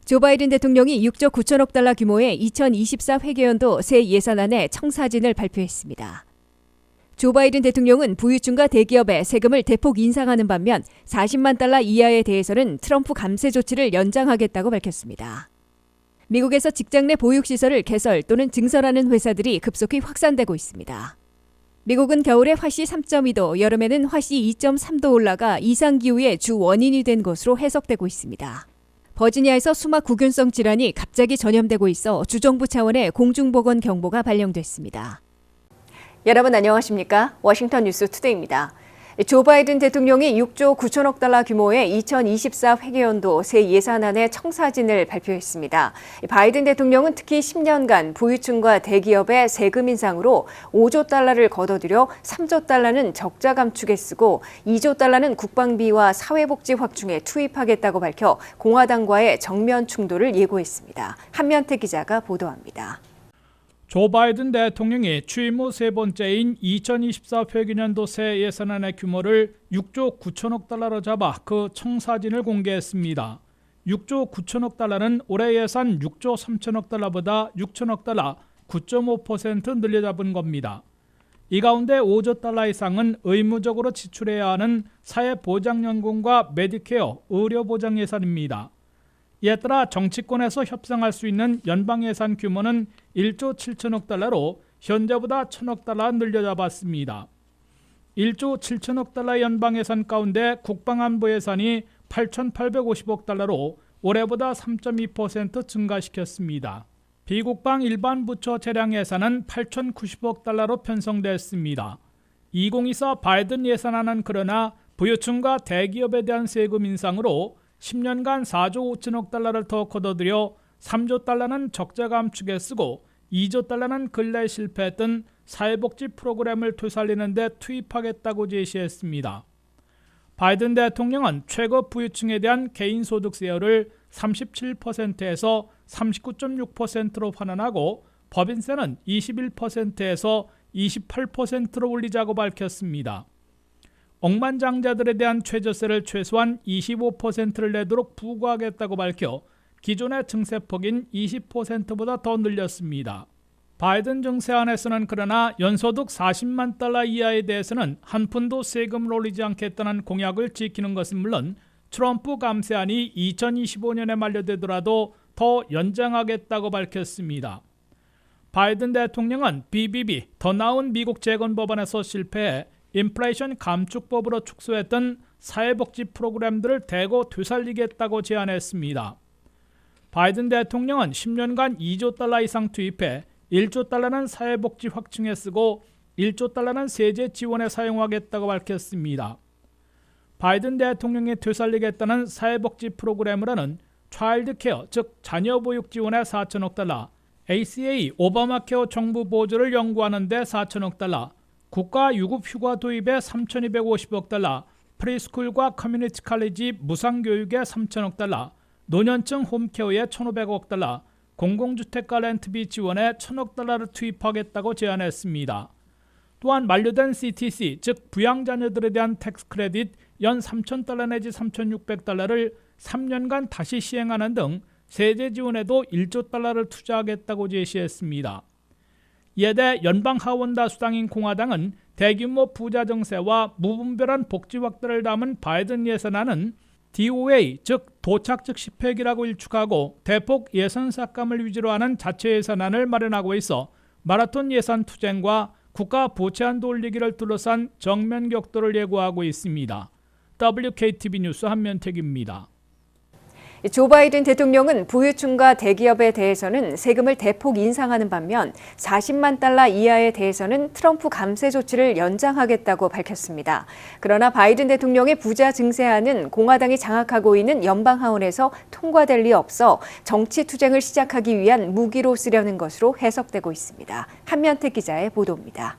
조 바이든 대통령이 6조 9천억 달러 규모의 2024 회계연도 새 예산안의 청사진을 발표했습니다. 조 바이든 대통령은 부유층과 대기업의 세금을 대폭 인상하는 반면 40만 달러 이하에 대해서는 트럼프 감세 조치를 연장하겠다고 밝혔습니다. 미국에서 직장 내 보육시설을 개설 또는 증설하는 회사들이 급속히 확산되고 있습니다. 미국은 겨울에 화씨 3.2도, 여름에는 화씨 2.3도 올라가 이상기후의 주 원인이 된 것으로 해석되고 있습니다. 버지니아에서 수막 구균성 질환이 갑자기 전염되고 있어 주정부 차원의 공중보건 경보가 발령됐습니다. 여러분 안녕하십니까? 워싱턴 뉴스 투데이입니다. 조 바이든 대통령이 6조 9천억 달러 규모의 2024 회계연도 새 예산안의 청사진을 발표했습니다. 바이든 대통령은 특히 10년간 부유층과 대기업의 세금 인상으로 5조 달러를 거둬들여 3조 달러는 적자 감축에 쓰고 2조 달러는 국방비와 사회복지 확충에 투입하겠다고 밝혀 공화당과의 정면 충돌을 예고했습니다. 한면태 기자가 보도합니다. 조 바이든 대통령이 취임 후 세 번째인 2024 회계연도 새 예산안의 규모를 6조 9천억 달러로 잡아 그 청사진을 공개했습니다. 6조 9천억 달러는 올해 예산 6조 3천억 달러보다 6천억 달러 9.5% 늘려 잡은 겁니다. 이 가운데 5조 달러 이상은 의무적으로 지출해야 하는 사회보장연금과 메디케어, 의료보장 예산입니다. 이에 따라 정치권에서 협상할 수 있는 연방 예산 규모는 1조 7천억 달러로 현재보다 1천억 달러 늘려 잡았습니다. 1조 7천억 달러 연방 예산 가운데 국방안보 예산이 8,850억 달러로 올해보다 3.2% 증가시켰습니다. 비국방 일반 부처 재량 예산은 8,090억 달러로 편성됐습니다. 2024 바이든 예산안은 그러나 부유층과 대기업에 대한 세금 인상으로 10년간 4조 5천억 달러를 더 거둬들여 3조 달러는 적자 감축에 쓰고 2조 달러는 근래 실패했던 사회복지 프로그램을 되살리는 데 투입하겠다고 제시했습니다. 바이든 대통령은 최고 부유층에 대한 개인소득세율을 37%에서 39.6%로 환원하고 법인세는 21%에서 28%로 올리자고 밝혔습니다. 억만장자들에 대한 최저세를 최소한 25%를 내도록 부과하겠다고 밝혀 기존의 증세폭인 20%보다 더 늘렸습니다. 바이든 증세안에서는 그러나 연소득 40만 달러 이하에 대해서는 한 푼도 세금을 올리지 않겠다는 공약을 지키는 것은 물론 트럼프 감세안이 2025년에 만료되더라도 더 연장하겠다고 밝혔습니다. 바이든 대통령은 BBB, 더 나은 미국 재건 법안에서 실패해 인플레이션 감축법으로 축소했던 사회복지 프로그램들을 대거 되살리겠다고 제안했습니다. 바이든 대통령은 10년간 2조 달러 이상 투입해 1조 달러는 사회복지 확충에 쓰고 1조 달러는 세제 지원에 사용하겠다고 밝혔습니다. 바이든 대통령이 되살리겠다는 사회복지 프로그램으로는 차일드 케어, 즉 자녀 보육 지원에 4천억 달러, ACA, 오바마 케어 정부 보조를 연구하는 데 4천억 달러, 국가 유급 휴가 도입에 3,250억 달러, 프리스쿨과 커뮤니티 칼리지 무상교육에 3천억 달러, 노년층 홈케어에 1,500억 달러, 공공주택가 렌트비 지원에 1,000억 달러를 투입하겠다고 제안했습니다. 또한 만료된 CTC, 즉 부양자녀들에 대한 텍스 크레딧 연 3,000달러 내지 3,600달러를 3년간 다시 시행하는 등 세제 지원에도 1조 달러를 투자하겠다고 제시했습니다. 이에 대해 연방 하원 다수당인 공화당은 대규모 부자 증세와 무분별한 복지 확대를 담은 바이든 예산안은 DOA, 즉 도착 즉시 폐기라고 일축하고 대폭 예산 삭감을 위주로 하는 자체 예산안을 마련하고 있어 마라톤 예산 투쟁과 국가 부채 한도 올리기를 둘러싼 정면 격돌을 예고하고 있습니다. WKTV 뉴스 한면택입니다. 조 바이든 대통령은 부유층과 대기업에 대해서는 세금을 대폭 인상하는 반면 40만 달러 이하에 대해서는 트럼프 감세 조치를 연장하겠다고 밝혔습니다. 그러나 바이든 대통령의 부자 증세안은 공화당이 장악하고 있는 연방 하원에서 통과될 리 없어 정치 투쟁을 시작하기 위한 무기로 쓰려는 것으로 해석되고 있습니다. 한면택 기자의 보도입니다.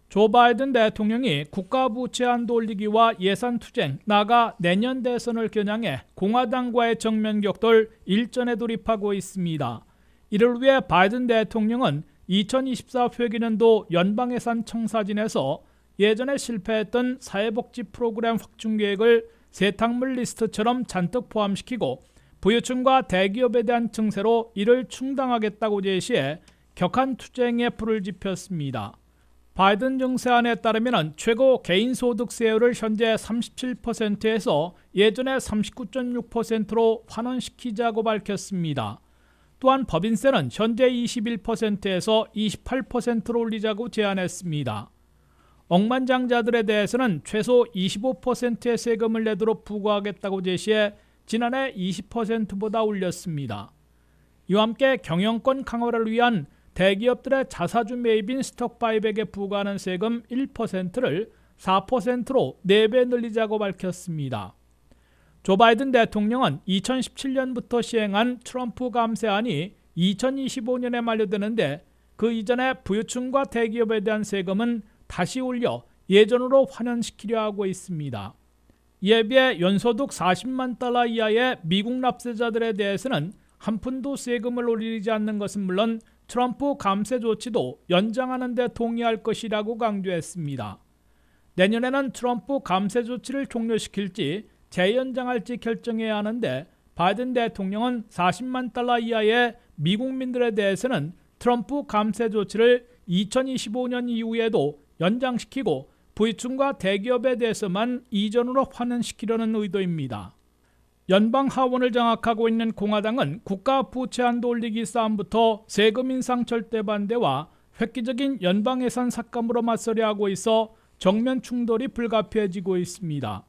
조 바이든 대통령이 국가 부채 한도 올리기와 예산 투쟁, 나아가 내년 대선을 겨냥해 공화당과의 정면 격돌 일전에 돌입하고 있습니다. 이를 위해 바이든 대통령은 2024 회계연도 연방 예산 청사진에서 예전에 실패했던 사회복지 프로그램 확충 계획을 세탁물 리스트처럼 잔뜩 포함시키고 부유층과 대기업에 대한 증세로 이를 충당하겠다고 제시해 격한 투쟁에 불을 지폈습니다. 바이든 증세안에 따르면 최고 개인소득세율을 현재 37%에서 예전의 39.6%로 환원시키자고 밝혔습니다. 또한 법인세는 현재 21%에서 28%로 올리자고 제안했습니다. 억만장자들에 대해서는 최소 25%의 세금을 내도록 부과하겠다고 제시해 지난해 20%보다 올렸습니다. 이와 함께 경영권 강화를 위한 대기업들의 자사주 매입인 스톡바이백에 부과하는 세금 1%를 4%로 4배 늘리자고 밝혔습니다. 조 바이든 대통령은 2017년부터 시행한 트럼프 감세안이 2025년에 만료되는데 그 이전에 부유층과 대기업에 대한 세금은 다시 올려 예전으로 환원시키려 하고 있습니다. 이에 비해 연소득 40만 달러 이하의 미국 납세자들에 대해서는 한 푼도 세금을 올리지 않는 것은 물론 트럼프 감세 조치도 연장하는 데 동의할 것이라고 강조했습니다. 내년에는 트럼프 감세 조치를 종료시킬지 재연장할지 결정해야 하는데 바이든 대통령은 40만 달러 이하의 미국민들에 대해서는 트럼프 감세 조치를 2025년 이후에도 연장시키고 부유층과 대기업에 대해서만 이전으로 환원시키려는 의도입니다. 연방 하원을 장악하고 있는 공화당은 국가 부채 한도 올리기 싸움부터 세금 인상 절대 반대와 획기적인 연방 예산 삭감으로 맞서려 하고 있어 정면 충돌이 불가피해지고 있습니다.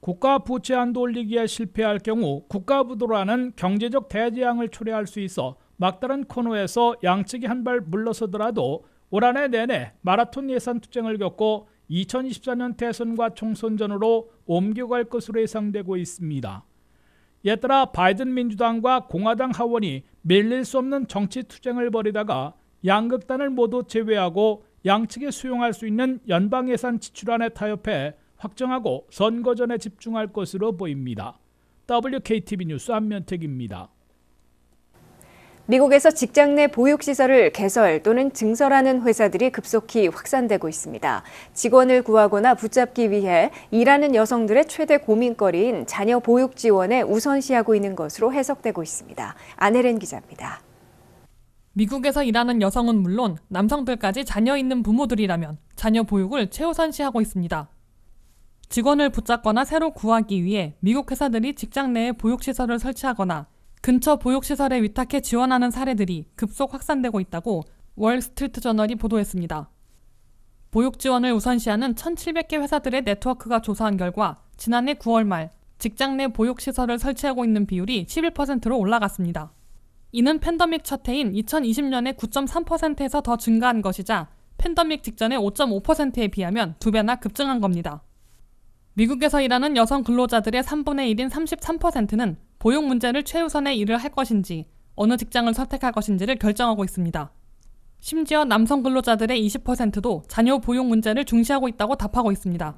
국가 부채 한도 올리기에 실패할 경우 국가부도라는 경제적 대재앙을 초래할 수 있어 막다른 코너에서 양측이 한 발 물러서더라도 올 한 해 내내 마라톤 예산 투쟁을 겪고 2024년 대선과 총선 전으로 옮겨갈 것으로 예상되고 있습니다. 이에 따라 바이든 민주당과 공화당 하원이 밀릴 수 없는 정치 투쟁을 벌이다가 양극단을 모두 제외하고 양측이 수용할 수 있는 연방 예산 지출안에 타협해 확정하고 선거 전에 집중할 것으로 보입니다. WKTV 뉴스 안면택입니다. 미국에서 직장 내 보육시설을 개설 또는 증설하는 회사들이 급속히 확산되고 있습니다. 직원을 구하거나 붙잡기 위해 일하는 여성들의 최대 고민거리인 자녀 보육 지원에 우선시하고 있는 것으로 해석되고 있습니다. 안혜련 기자입니다. 미국에서 일하는 여성은 물론 남성들까지 자녀 있는 부모들이라면 자녀 보육을 최우선시하고 있습니다. 직원을 붙잡거나 새로 구하기 위해 미국 회사들이 직장 내에 보육시설을 설치하거나 근처 보육시설에 위탁해 지원하는 사례들이 급속 확산되고 있다고 월스트리트저널이 보도했습니다. 보육 지원을 우선시하는 1,700개 회사들의 네트워크가 조사한 결과 지난해 9월 말 직장 내 보육시설을 설치하고 있는 비율이 11%로 올라갔습니다. 이는 팬데믹 첫 해인 2020년의 9.3%에서 더 증가한 것이자 팬데믹 직전의 5.5%에 비하면 2배나 급증한 겁니다. 미국에서 일하는 여성 근로자들의 3분의 1인 33%는 보육 문제를 최우선의 일을 할 것인지 어느 직장을 선택할 것인지를 결정하고 있습니다. 심지어 남성 근로자들의 20%도 자녀 보육 문제를 중시하고 있다고 답하고 있습니다.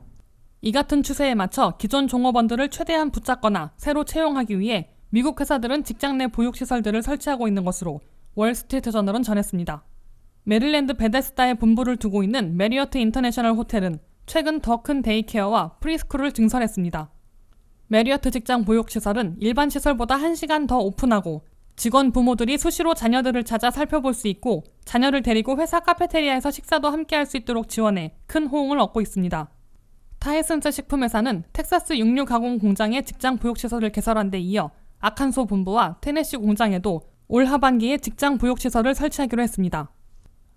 이 같은 추세에 맞춰 기존 종업원들을 최대한 붙잡거나 새로 채용하기 위해 미국 회사들은 직장 내 보육시설들을 설치하고 있는 것으로 월스트리트저널은 전했습니다. 메릴랜드 베데스다에 본부를 두고 있는 메리어트 인터내셔널 호텔은 최근 더 큰 데이케어와 프리스쿨을 증설했습니다. 메리어트 직장 보육시설은 일반 시설보다 1시간 더 오픈하고 직원 부모들이 수시로 자녀들을 찾아 살펴볼 수 있고 자녀를 데리고 회사 카페테리아에서 식사도 함께 할 수 있도록 지원해 큰 호응을 얻고 있습니다. 타이슨스 식품회사는 텍사스 육류 가공 공장에 직장 보육시설을 개설한 데 이어 아칸소 본부와 테네시 공장에도 올 하반기에 직장 보육시설을 설치하기로 했습니다.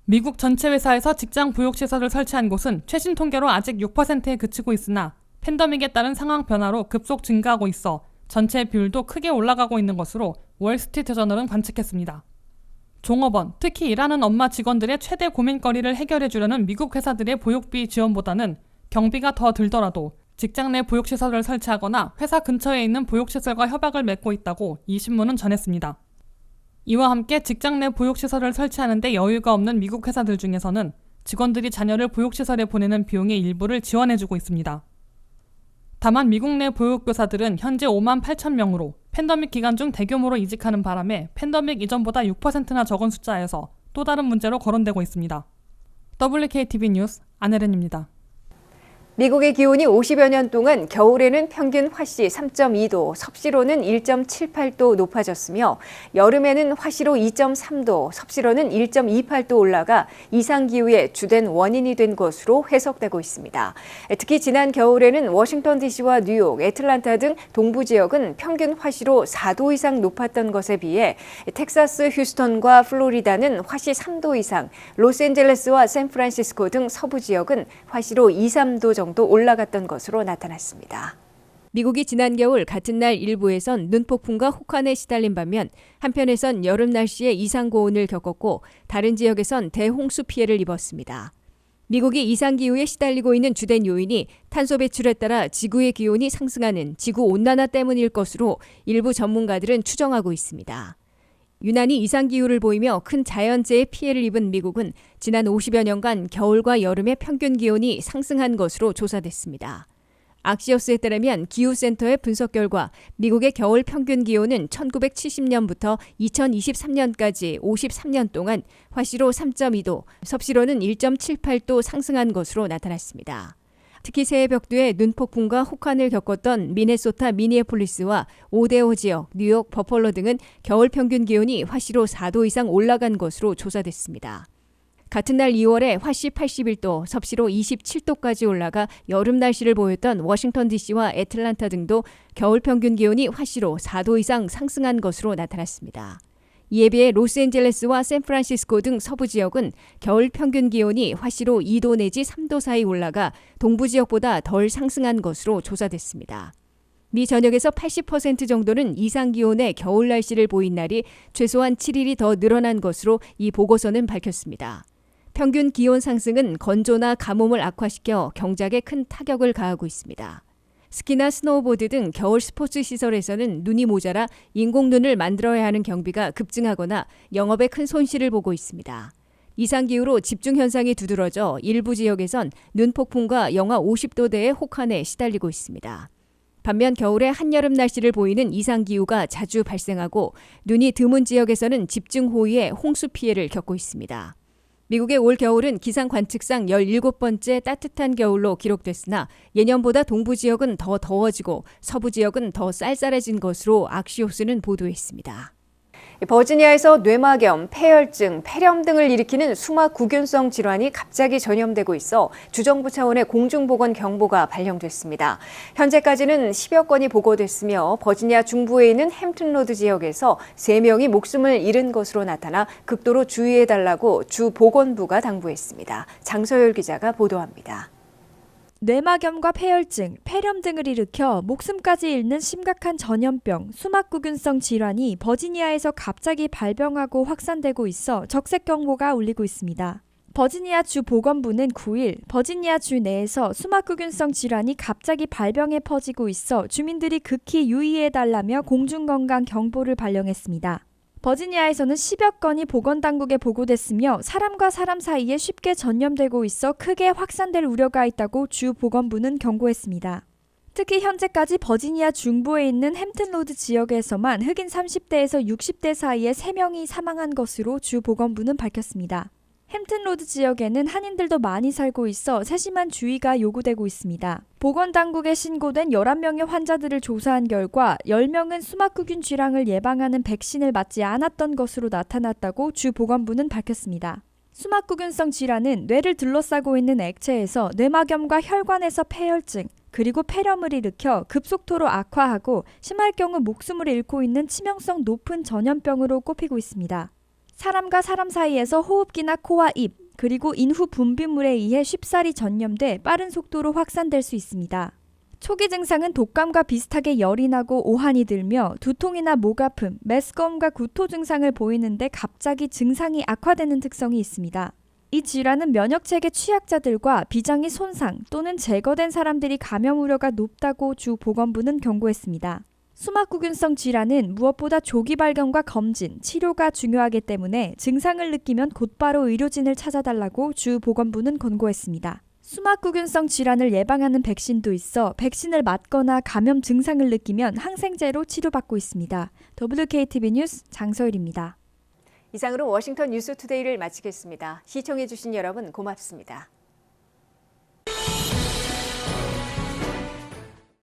미국 전체 회사에서 직장 보육시설을 설치한 곳은 최신 통계로 아직 6%에 그치고 있으나 팬데믹에 따른 상황 변화로 급속 증가하고 있어 전체 비율도 크게 올라가고 있는 것으로 월스트리트저널은 관측했습니다. 종업원, 특히 일하는 엄마 직원들의 최대 고민거리를 해결해 주려는 미국 회사들의 보육비 지원보다는 경비가 더 들더라도 직장 내 보육시설을 설치하거나 회사 근처에 있는 보육시설과 협약을 맺고 있다고 이 신문은 전했습니다. 이와 함께 직장 내 보육시설을 설치하는 데 여유가 없는 미국 회사들 중에서는 직원들이 자녀를 보육시설에 보내는 비용의 일부를 지원해주고 있습니다. 다만 미국 내 보육교사들은 현재 5만 8천 명으로 팬데믹 기간 중 대규모로 이직하는 바람에 팬데믹 이전보다 6%나 적은 숫자여서 또 다른 문제로 거론되고 있습니다. WKTV 뉴스 안혜련입니다. 미국의 기온이 50여 년 동안 겨울에는 평균 화씨 3.2도, 섭씨로는 1.78도 높아졌으며 여름에는 화씨로 2.3도, 섭씨로는 1.28도 올라가 이상기후의 주된 원인이 된 것으로 해석되고 있습니다. 특히 지난 겨울에는 워싱턴 DC와 뉴욕, 애틀란타 등 동부 지역은 평균 화씨로 4도 이상 높았던 것에 비해 텍사스, 휴스턴과 플로리다는 화씨 3도 이상, 로스앤젤레스와 샌프란시스코 등 서부 지역은 화씨로 2, 3도 정도 올라갔던 것으로 나타났습니다. 미국이 지난 겨울 같은 날 일부에선 눈폭풍과 혹한에 시달린 반면 한편에선 여름 날씨에 이상 고온을 겪었고 다른 지역에선 대홍수 피해를 입었습니다. 미국이 이상기후에 시달리고 있는 주된 요인이 탄소 배출에 따라 지구의 기온이 상승하는 지구온난화 때문일 것으로 일부 전문가들은 추정하고 있습니다. 유난히 이상기후를 보이며 큰 자연재해 피해를 입은 미국은 지난 50여 년간 겨울과 여름의 평균 기온이 상승한 것으로 조사됐습니다. 악시오스에 따르면 기후센터의 분석 결과 미국의 겨울 평균 기온은 1970년부터 2023년까지 53년 동안 화씨로 3.2도, 섭씨로는 1.78도 상승한 것으로 나타났습니다. 특히 새해 벽두에 눈폭풍과 혹한을 겪었던 미네소타 미니애폴리스와 오데오 지역, 뉴욕, 버펄로 등은 겨울 평균 기온이 화씨로 4도 이상 올라간 것으로 조사됐습니다. 같은 날 2월에 화씨 81도, 섭씨로 27도까지 올라가 여름 날씨를 보였던 워싱턴 DC와 애틀란타 등도 겨울 평균 기온이 화씨로 4도 이상 상승한 것으로 나타났습니다. 이에 비해 로스앤젤레스와 샌프란시스코 등 서부 지역은 겨울 평균 기온이 화씨로 2도 내지 3도 사이 올라가 동부 지역보다 덜 상승한 것으로 조사됐습니다. 미 전역에서 80% 정도는 이상 기온의 겨울 날씨를 보인 날이 최소한 7일이 더 늘어난 것으로 이 보고서는 밝혔습니다. 평균 기온 상승은 건조나 가뭄을 악화시켜 경작에 큰 타격을 가하고 있습니다. 스키나 스노우보드 등 겨울 스포츠 시설에서는 눈이 모자라 인공눈을 만들어야 하는 경비가 급증하거나 영업에 큰 손실을 보고 있습니다. 이상기후로 집중현상이 두드러져 일부 지역에선 눈폭풍과 영하 50도대의 혹한에 시달리고 있습니다. 반면 겨울에 한여름 날씨를 보이는 이상기후가 자주 발생하고 눈이 드문 지역에서는 집중호우에 홍수 피해를 겪고 있습니다. 미국의 올 겨울은 기상 관측상 17번째 따뜻한 겨울로 기록됐으나 예년보다 동부 지역은 더 더워지고 서부 지역은 더 쌀쌀해진 것으로 악시오스는 보도했습니다. 버지니아에서 뇌막염, 폐혈증, 폐렴 등을 일으키는 수막구균성 질환이 갑자기 전염되고 있어 주정부 차원의 공중보건 경보가 발령됐습니다. 현재까지는 10여 건이 보고됐으며 버지니아 중부에 있는 햄튼로드 지역에서 3명이 목숨을 잃은 것으로 나타나 극도로 주의해달라고 주 보건부가 당부했습니다. 장서율 기자가 보도합니다. 뇌막염과 폐혈증, 폐렴 등을 일으켜 목숨까지 잃는 심각한 전염병, 수막구균성 질환이 버지니아에서 갑자기 발병하고 확산되고 있어 적색경보가 울리고 있습니다. 버지니아 주 보건부는 9일 버지니아 주 내에서 수막구균성 질환이 갑자기 발병해 퍼지고 있어 주민들이 극히 유의해달라며 공중건강 경보를 발령했습니다. 버지니아에서는 10여 건이 보건당국에 보고됐으며 사람과 사람 사이에 쉽게 전염되고 있어 크게 확산될 우려가 있다고 주 보건부는 경고했습니다. 특히 현재까지 버지니아 중부에 있는 햄튼로드 지역에서만 흑인 30대에서 60대 사이에 3명이 사망한 것으로 주 보건부는 밝혔습니다. 햄튼로드 지역에는 한인들도 많이 살고 있어 세심한 주의가 요구되고 있습니다. 보건당국에 신고된 11명의 환자들을 조사한 결과 10명은 수막구균 질환을 예방하는 백신을 맞지 않았던 것으로 나타났다고 주 보건부는 밝혔습니다. 수막구균성 질환은 뇌를 둘러싸고 있는 액체에서 뇌막염과 혈관에서 폐혈증, 그리고 폐렴을 일으켜 급속도로 악화하고 심할 경우 목숨을 잃고 있는 치명성 높은 전염병으로 꼽히고 있습니다. 사람과 사람 사이에서 호흡기나 코와 입, 그리고 인후 분비물에 의해 쉽사리 전염돼 빠른 속도로 확산될 수 있습니다. 초기 증상은 독감과 비슷하게 열이 나고 오한이 들며 두통이나 목 아픔, 메스꺼움과 구토 증상을 보이는데 갑자기 증상이 악화되는 특성이 있습니다. 이 질환은 면역체계 취약자들과 비장이 손상 또는 제거된 사람들이 감염 우려가 높다고 주 보건부는 경고했습니다. 수막구균성 질환은 무엇보다 조기 발견과 검진, 치료가 중요하기 때문에 증상을 느끼면 곧바로 의료진을 찾아달라고 주 보건부는 권고했습니다. 수막구균성 질환을 예방하는 백신도 있어 백신을 맞거나 감염 증상을 느끼면 항생제로 치료받고 있습니다. WKTV 뉴스 장서일입니다. 이상으로 워싱턴 뉴스투데이를 마치겠습니다. 시청해주신 여러분 고맙습니다.